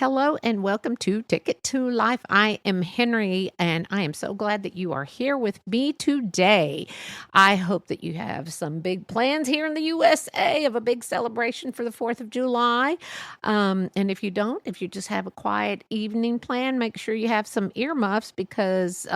Hello and welcome to Ticket to Life. I am Henrie, and I am so glad that you are here with me today. I hope that you have some big plans here in the USA of a big celebration for the 4th of July. And if you don't, if you just have a quiet evening plan, make sure you have some earmuffs because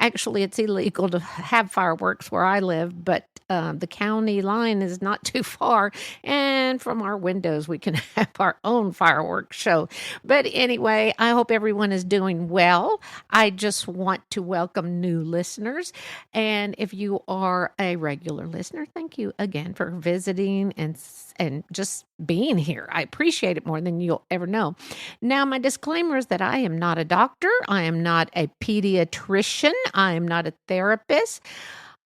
actually it's illegal to have fireworks where I live, but the county line is not too far, and from our windows we can have our own fireworks show. But anyway, I hope everyone is doing well. I just want to welcome new listeners, and if you are a regular listener, thank you again for visiting and just being here. I appreciate it more than you'll ever know. Now, my disclaimer is that I am not a doctor. I am not a pediatrician. I am not a therapist.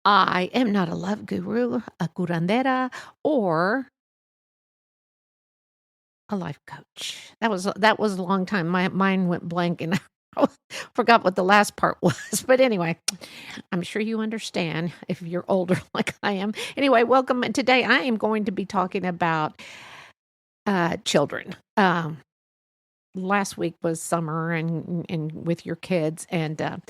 I am not a love guru, a curandera, or a life coach. That was a long time. My mind went blank and I forgot what the last part was. But anyway, I'm sure you understand if you're older like I am. Anyway, welcome. Today I am going to be talking about children. Last week was summer and with your kids, and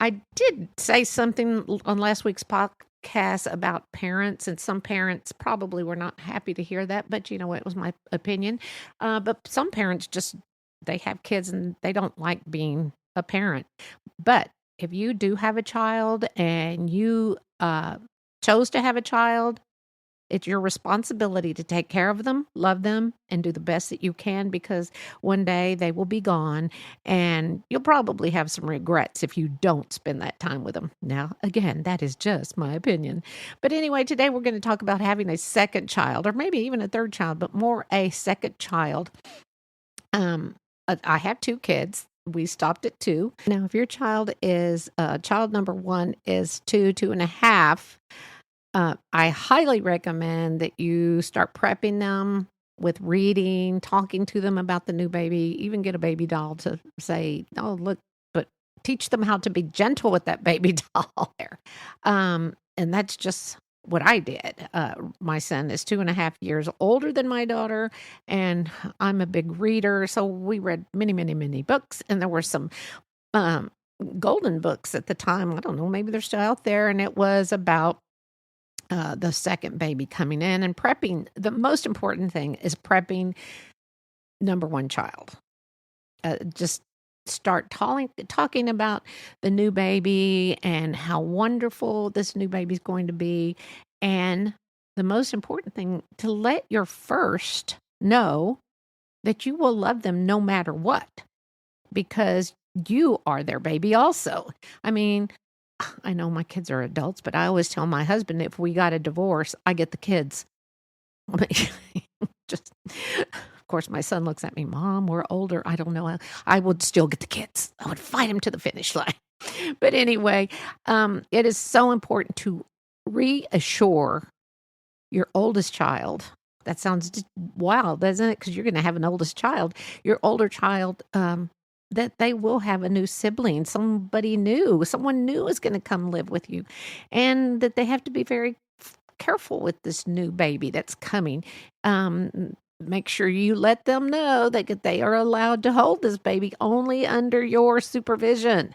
I did say something on last week's podcast about parents, and some parents probably were not happy to hear that, but it was my opinion. But some parents they have kids and they don't like being a parent. But if you do have a child and you chose to have a child, it's your responsibility to take care of them, love them, and do the best that you can, because one day they will be gone and you'll probably have some regrets if you don't spend that time with them. Now, again, that is just my opinion. But anyway, today we're going to talk about having a second child, or maybe even a third child, but more a second child. I have 2 kids. We stopped at 2. Now, if your child is, child number 1 is 2.5, I highly recommend that you start prepping them with reading, talking to them about the new baby, even get a baby doll to say, oh, look, but teach them how to be gentle with that baby doll there. And that's just what I did. My son is 2.5 years older than my daughter, and I'm a big reader. So we read many, many, many books, and there were some golden books at the time. I don't know, maybe they're still out there. And it was about the second baby coming in and prepping. The most important thing is prepping number 1 child. Just start talking about the new baby and how wonderful this new baby is going to be. And the most important thing, to let your first know that you will love them no matter what, because you are their baby also. I mean, I know my kids are adults, but I always tell my husband, if we got a divorce, I get the kids. Just, of course, my son looks at me, Mom, we're older. I don't know. I would still get the kids. I would fight them to the finish line. But anyway, it is so important to reassure your oldest child. That sounds just wild, doesn't it? Because you're going to have an oldest child. Your older child, that they will have a new sibling, someone new is going to come live with you, and that they have to be very careful with this new baby that's coming. Make sure you let them know that they are allowed to hold this baby only under your supervision.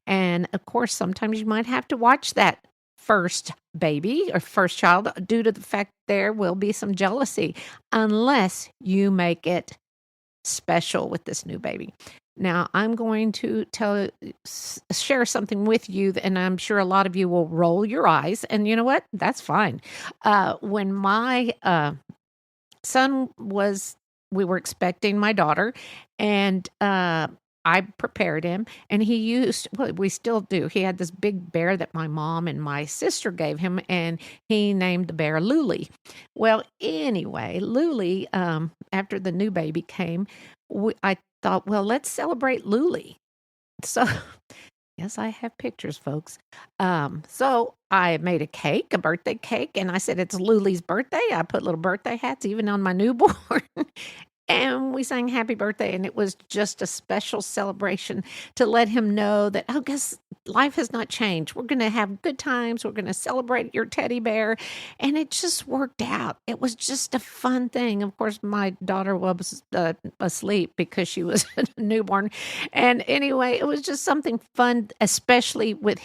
And of course, sometimes you might have to watch that first baby or first child due to the fact there will be some jealousy unless you make it special with this new baby. Now, I'm going to share something with you, and I'm sure a lot of you will roll your eyes, and you know what? That's fine. When my son we were expecting my daughter, and I prepared him, and we still do. He had this big bear that my mom and my sister gave him, and he named the bear Luli. Well, anyway, Luli, after the new baby came, I thought, well, let's celebrate Luli. So, yes, I have pictures, folks. So I made a birthday cake, and I said, it's Luli's birthday. I put little birthday hats even on my newborn. And we sang happy birthday, and it was just a special celebration to let him know that, oh, guess life has not changed. We're going to have good times. We're going to celebrate your teddy bear. And it just worked out. It was just a fun thing. Of course, my daughter was asleep because she was a newborn. And anyway, it was just something fun, especially with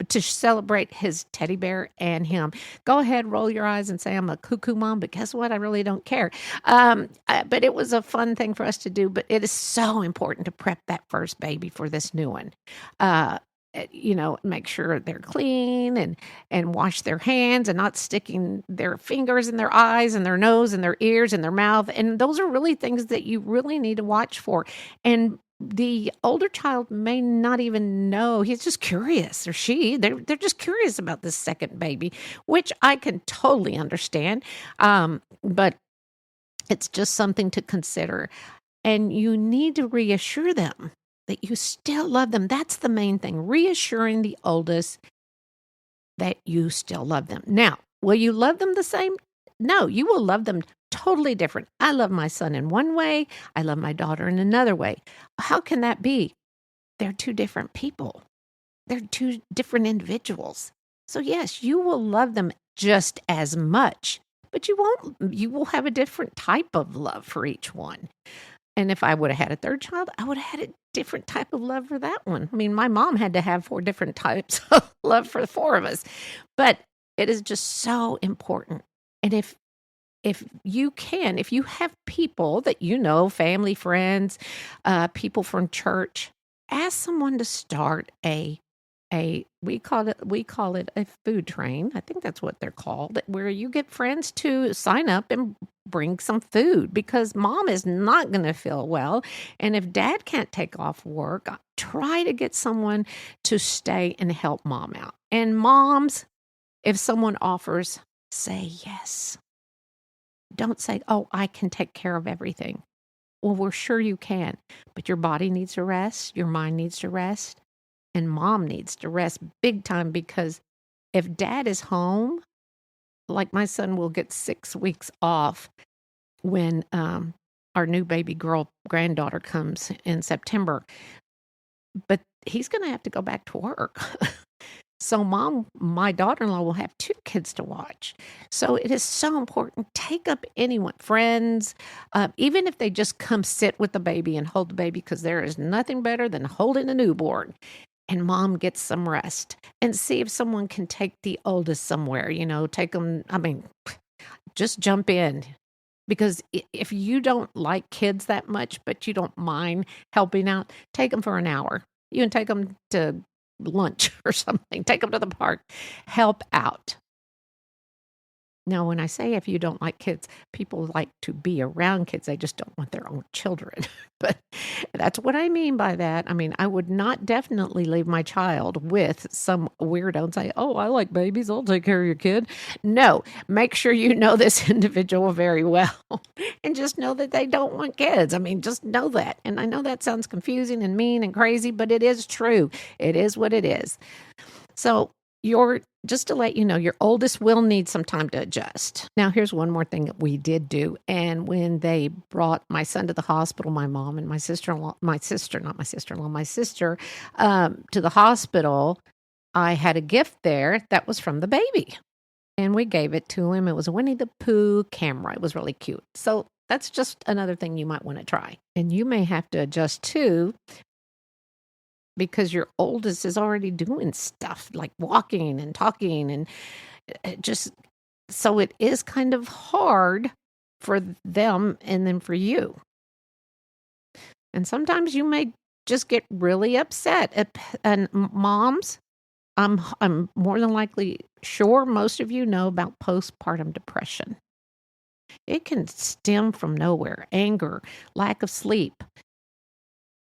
to celebrate his teddy bear and him. Go ahead, roll your eyes and say I'm a cuckoo mom, but guess what? I really don't care. But it was a fun thing for us to do. But it is so important to prep that first baby for this new one. Make sure they're clean and wash their hands and not sticking their fingers in their eyes and their nose and their ears and their mouth. And those are really things that you really need to watch for. And the older child may not even know. He's just curious, or they're just curious about this second baby, which I can totally understand. But it's just something to consider. And you need to reassure them that you still love them. That's the main thing. Reassuring the oldest that you still love them. Now, will you love them the same? No, you will love them totally different. I love my son in one way. I love my daughter in another way. How can that be? They're two different people. They're two different individuals. So yes, you will love them just as much, but you will have a different type of love for each one. And if I would have had a third child, I would have had a different type of love for that one. I mean, my mom had to have 4 different types of love for the 4 of us. But it is just so important. And if you have people that you know, family, friends, people from church, ask someone to start we call it a food train. I think that's what they're called, where you get friends to sign up and bring some food, because mom is not going to feel well. And if dad can't take off work, try to get someone to stay and help mom out. And moms, if someone offers, say yes. Don't say, oh, I can take care of everything. Well, we're sure you can, but your body needs to rest. Your mind needs to rest. And mom needs to rest big time, because if dad is home, like my son will get 6 weeks off when our new baby girl granddaughter comes in September. But he's going to have to go back to work. So my daughter-in-law will have 2 kids to watch. So it is so important. Take up anyone, friends, even if they just come sit with the baby and hold the baby, because there is nothing better than holding a newborn. And mom gets some rest, and see if someone can take the oldest somewhere, take them. Just jump in, because if you don't like kids that much, but you don't mind helping out, take them for an hour. You can take them to lunch or something, take them to the park, help out. Now, when I say if you don't like kids, people like to be around kids. They just don't want their own children. But that's what I mean by that. I mean, I would not definitely leave my child with some weirdo and say, oh, I like babies, I'll take care of your kid. No, make sure you know this individual very well and just know that they don't want kids. I mean, just know that. And I know that sounds confusing and mean and crazy, but it is true. It is what it is. So just to let you know, your oldest will need some time to adjust. Now, here's one more thing that we did do. And when they brought my son to the hospital, my mom and my sister to the hospital, I had a gift there that was from the baby. And we gave it to him. It was a Winnie the Pooh camera. It was really cute. So that's just another thing you might want to try. And you may have to adjust too, because your oldest is already doing stuff like walking and talking, and just so it is kind of hard for them and then for you. And sometimes you may just get really upset. And moms, I'm more than likely sure most of you know about postpartum depression. It can stem from nowhere: anger, lack of sleep.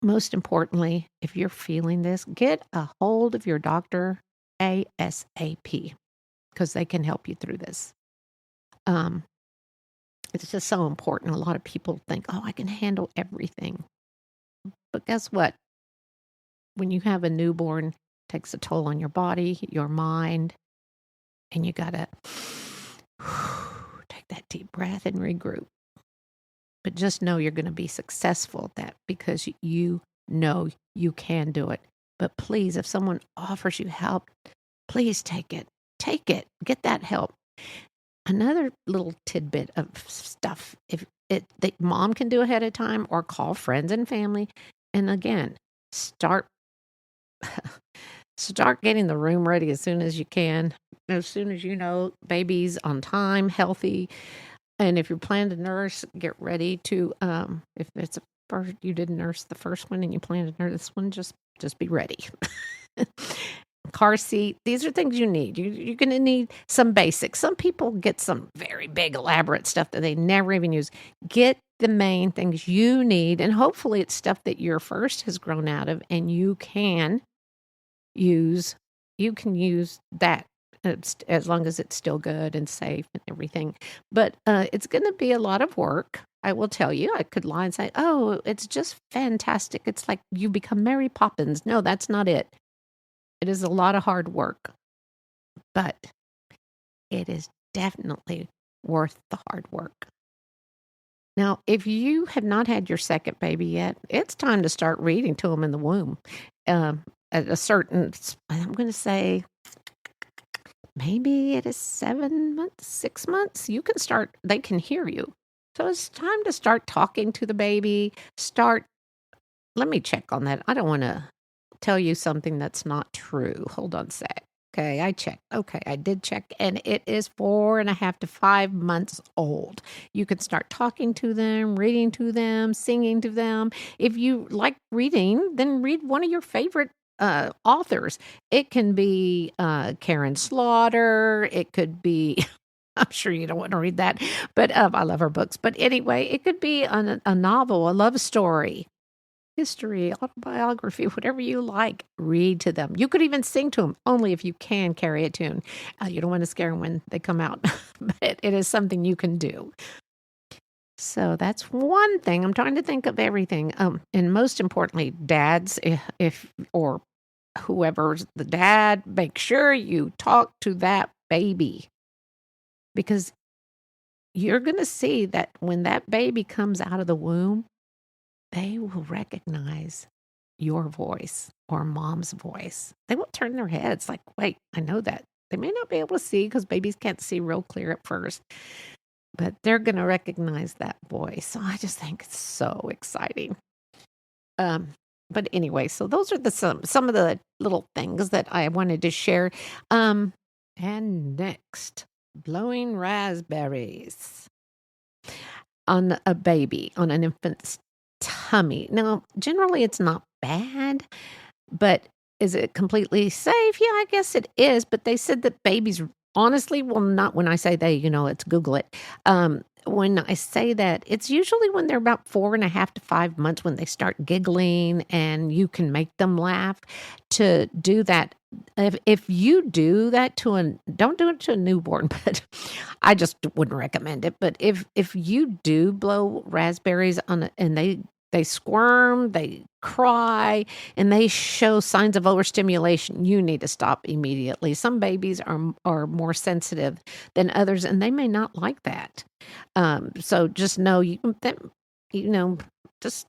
Most importantly, if you're feeling this, get a hold of your doctor ASAP, because they can help you through this. It's just so important. A lot of people think, oh, I can handle everything. But guess what? When you have a newborn, it takes a toll on your body, your mind, and you got to take that deep breath and regroup. But just know you're going to be successful at that because you know you can do it. But please, if someone offers you help, please take it. Take it. Get that help. Another little tidbit of stuff, if it that mom can do ahead of time, or call friends and family. And again, start getting the room ready as soon as you can. As soon as you know baby's on time, healthy. And if you're planning to nurse, get ready to, if it's a first, you didn't nurse the first one and you plan to nurse this one, just be ready. Car seat. These are things you need. You're going to need some basics. Some people get some very big, elaborate stuff that they never even use. Get the main things you need, and hopefully it's stuff that your first has grown out of, and you can use. You can use that as long as it's still good and safe and everything. But it's going to be a lot of work. I will tell you. I could lie and say, "Oh, it's just fantastic. It's like you become Mary Poppins." No, that's not it. It is a lot of hard work, but it is definitely worth the hard work. Now, if you have not had your second baby yet, it's time to start reading to them in the womb. At a certain, I'm going to say, maybe it is 7 months, 6 months, you can start, they can hear you. So it's time to start talking to the baby. Let me check on that. I don't want to tell you something that's not true. Hold on a sec. Okay, I checked. Okay, I did check, and it is 4.5 to 5 months old. You can start talking to them, reading to them, singing to them. If you like reading, then read one of your favorite authors. It can be Karen Slaughter. It could be, I'm sure you don't want to read that, but I love her books. But anyway, it could be a novel, a love story, history, autobiography, whatever you like, read to them. You could even sing to them, only if you can carry a tune. You don't want to scare them when they come out, but it is something you can do. So that's one thing. I'm trying to think of everything. And most importantly, dads, if or whoever's the dad, make sure you talk to that baby, because you're going to see that when that baby comes out of the womb, they will recognize your voice or mom's voice. They will turn their heads like, wait, I know that. They may not be able to see because babies can't see real clear at first, but they're going to recognize that voice. So I just think it's so exciting. But anyway, so those are some of the little things that I wanted to share. And next, blowing raspberries on a baby, on an infant's tummy. Now, generally it's not bad, but is it completely safe? Yeah, I guess it is. But they said that babies, honestly, well, not when I say they, let's Google it. When I say that, it's usually when they're about 4.5 to 5 months when they start giggling, and you can make them laugh. To do that, if you do that don't do it to a newborn, but I just wouldn't recommend it. But if you do blow raspberries and they squirm, they cry, and they show signs of overstimulation, you need to stop immediately. Some babies are more sensitive than others, and they may not like that. So just know just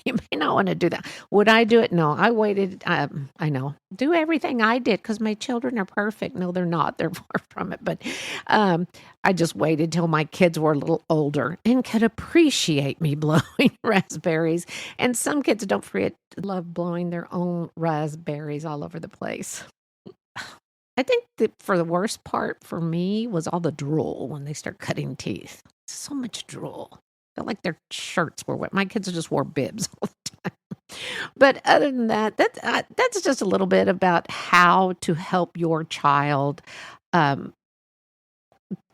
you may not want to do that. Would I do it? No, I waited. I know. Do everything I did because my children are perfect. No, they're not. They're far from it. But I just waited till my kids were a little older and could appreciate me blowing raspberries. And some kids, don't forget, love blowing their own raspberries all over the place. I think that for the worst part for me was all the drool when they start cutting teeth. So much drool. Felt like their shirts were wet. My kids just wore bibs all the time. But other than that, that's just a little bit about how to help your child. The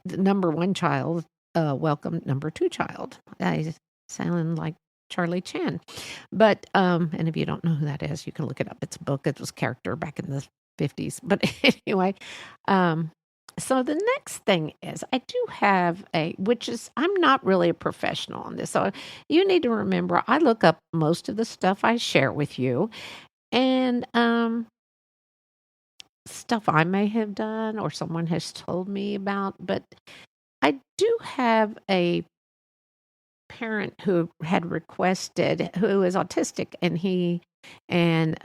number one child, welcome number two child. I sound like Charlie Chan. But, and if you don't know who that is, you can look it up. It's a book. It was a character back in the 50s. But anyway, so the next thing is I do have I'm not really a professional on this. So you need to remember, I look up most of the stuff I share with you, and stuff I may have done or someone has told me about. But I do have a parent who had requested, who is autistic, and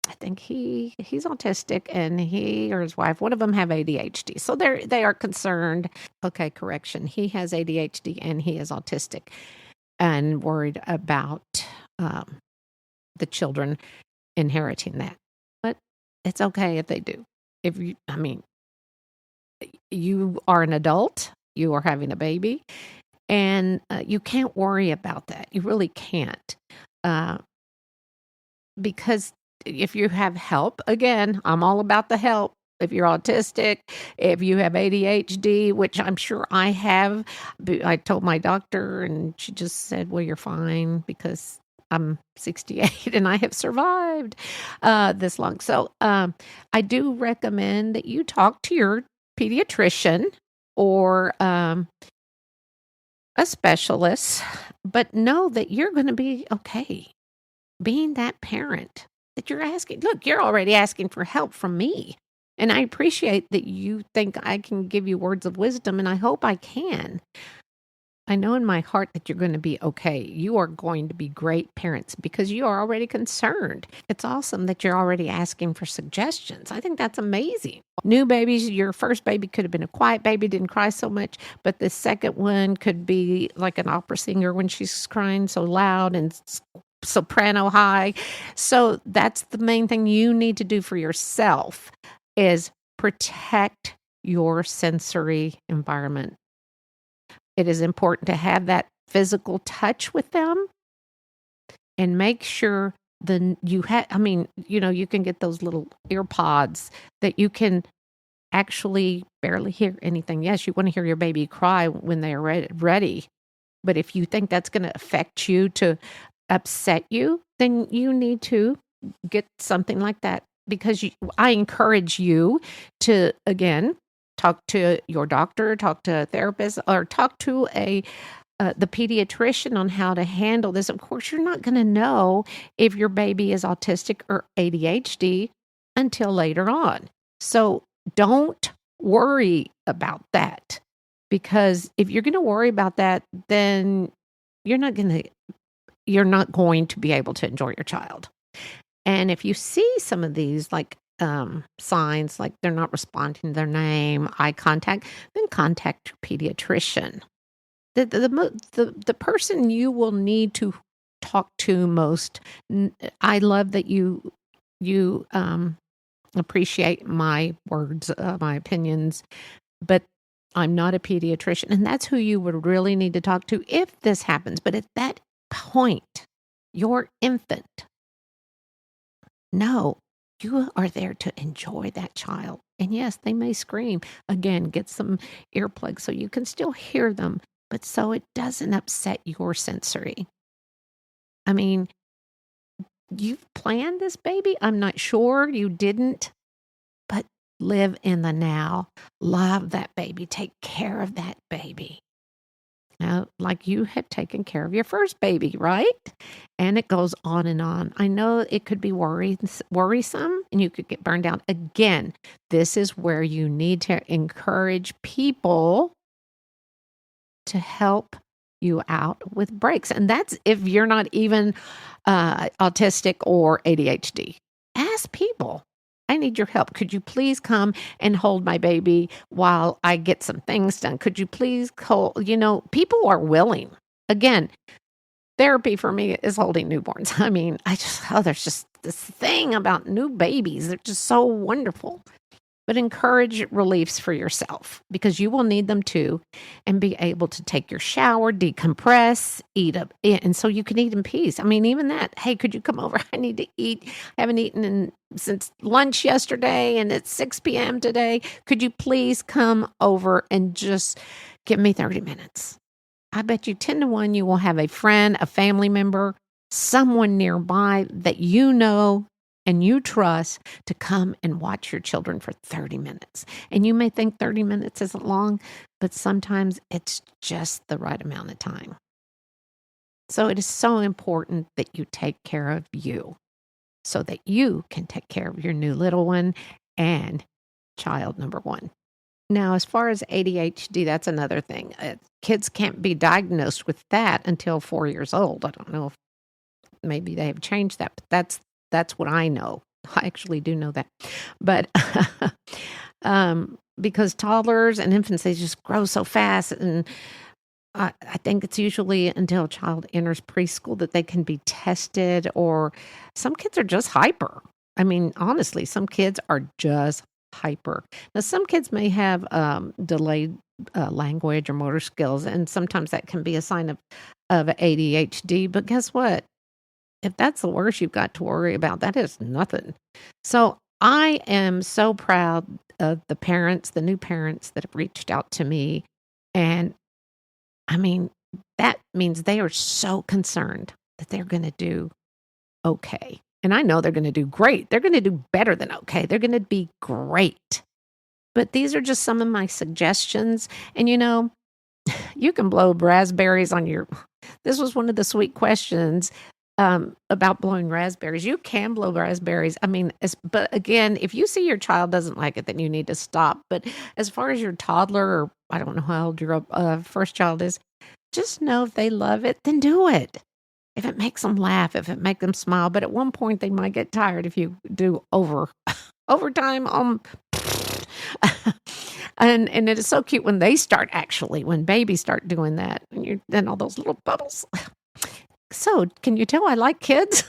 I think he's autistic, and he or his wife, one of them have ADHD. So they are concerned. Okay, correction. He has ADHD and he is autistic, and worried about the children inheriting that. But it's okay if they do. You are an adult, you are having a baby, and you can't worry about that. You really can't. Because if you have help, again, I'm all about the help. If you're autistic, if you have ADHD, which I'm sure I have, I told my doctor and she just said, well, you're fine because I'm 68 and I have survived this long. So I do recommend that you talk to your pediatrician or a specialist, but know that you're going to be okay being that parent that you're asking. Look, you're already asking for help from me. And I appreciate that you think I can give you words of wisdom, and I hope I can. I know in my heart that you're going to be okay. You are going to be great parents because you are already concerned. It's awesome that you're already asking for suggestions. I think that's amazing. New babies, your first baby could have been a quiet baby, didn't cry so much, but the second one could be like an opera singer when she's crying so loud and soprano high. So that's the main thing you need to do for yourself is protect your sensory environment. It is important to have that physical touch with them and make sure you can get those little ear pods that you can actually barely hear anything. Yes, you want to hear your baby cry when they are ready. But if you think that's going to affect you to upset you, then you need to get something like that. Because I encourage you to, again, talk to your doctor, talk to a therapist, or talk to the pediatrician on how to handle this. Of course, you're not going to know if your baby is autistic or ADHD until later on. So don't worry about that. Because if you're going to worry about that, then you're not going to be able to enjoy your child. And if you see some of these like signs, like they're not responding to their name, eye contact, then contact your pediatrician. The person you will need to talk to most. I love that you appreciate my words, my opinions, but I'm not a pediatrician, and that's who you would really need to talk to if this happens. But at that point, your infant, no, you are there to enjoy that child. And yes, they may scream. Again, get some earplugs so you can still hear them, but so it doesn't upset your sensory. I mean, you've planned this baby. I'm not sure you didn't, but live in the now. Love that baby. Take care of that baby. Now, like you had taken care of your first baby, right? And it goes on and on. I know it could be worrisome and you could get burned out. Again, this is where you need to encourage people to help you out with breaks. And that's if you're not even autistic or ADHD. Ask people. I need your help. Could you please come and hold my baby while I get some things done? Could you please people are willing. Again, therapy for me is holding newborns. I mean, there's just this thing about new babies. They're just so wonderful. But encourage reliefs for yourself because you will need them too, and be able to take your shower, decompress, eat up, and so you can eat in peace. I mean, even that, hey, could you come over? I need to eat. I haven't eaten since lunch yesterday, and it's 6 p.m. today. Could you please come over and just give me 30 minutes? I bet you 10 to 1 you will have a friend, a family member, someone nearby that you know and you trust to come and watch your children for 30 minutes. And you may think 30 minutes isn't long, but sometimes it's just the right amount of time. So it is so important that you take care of you so that you can take care of your new little one and child number 1. Now, as far as ADHD, that's another thing. Kids can't be diagnosed with that until 4 years old. I don't know if maybe they have changed that, but that's what I know. I actually do know that. But because toddlers and infants, they just grow so fast. And I think it's usually until a child enters preschool that they can be tested, or some kids are just hyper. I mean, honestly, some kids are just hyper. Now, some kids may have delayed language or motor skills, and sometimes that can be a sign of ADHD. But guess what? If that's the worst you've got to worry about, that is nothing. So I am so proud of the parents, the new parents that have reached out to me. And I mean, that means they are so concerned that they're going to do okay. And I know they're going to do great. They're going to do better than okay. They're going to be great. But these are just some of my suggestions. And you can blow raspberries on your. This was one of the sweet questions about blowing raspberries. You can blow raspberries. I mean, but again, if you see your child doesn't like it, then you need to stop. But as far as your toddler, or I don't know how old your first child is, just know if they love it, then do it. If it makes them laugh, if it makes them smile. But at one point, they might get tired if you do overtime. And it is so cute when they start, actually, when babies start doing that, and then all those little bubbles. So, can you tell I like kids?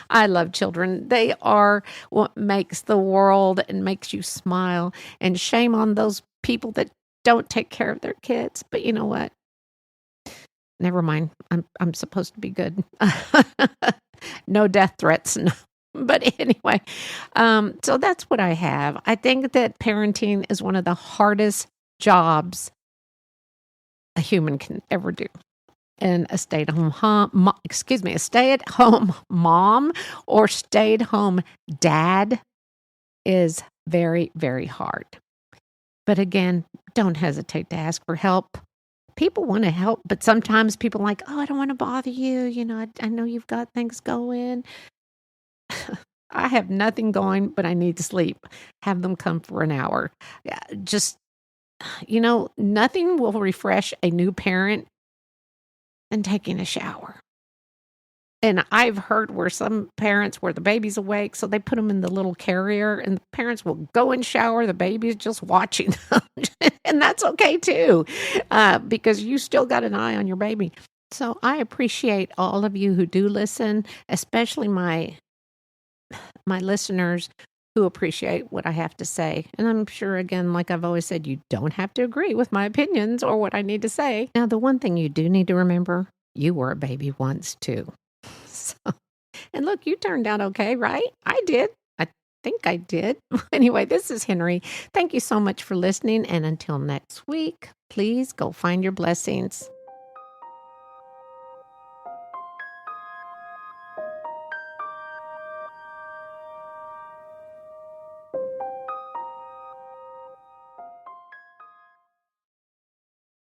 I love children. They are what makes the world and makes you smile. And shame on those people that don't take care of their kids. But you know what? Never mind. I'm supposed to be good. No death threats. No. But anyway, so that's what I have. I think that parenting is one of the hardest jobs a human can ever do. And a stay-at-home mom or stay-at-home dad is very, very hard. But again, don't hesitate to ask for help. People want to help, but sometimes people are like, oh, I don't want to bother you. I know you've got things going. I have nothing going, but I need to sleep. Have them come for an hour. Just, nothing will refresh a new parent than taking a shower. And I've heard where some parents, where the baby's awake, so they put them in the little carrier, and the parents will go and shower. The baby's just watching them. And that's okay, too, because you still got an eye on your baby. So I appreciate all of you who do listen, especially my listeners who appreciate what I have to say. And I'm sure, again, like I've always said, you don't have to agree with my opinions or what I need to say. Now, the one thing you do need to remember, you were a baby once, too. So, and look, you turned out okay, right? I did. I think I did. Anyway, this is Henrie. Thank you so much for listening. And until next week, please go find your blessings.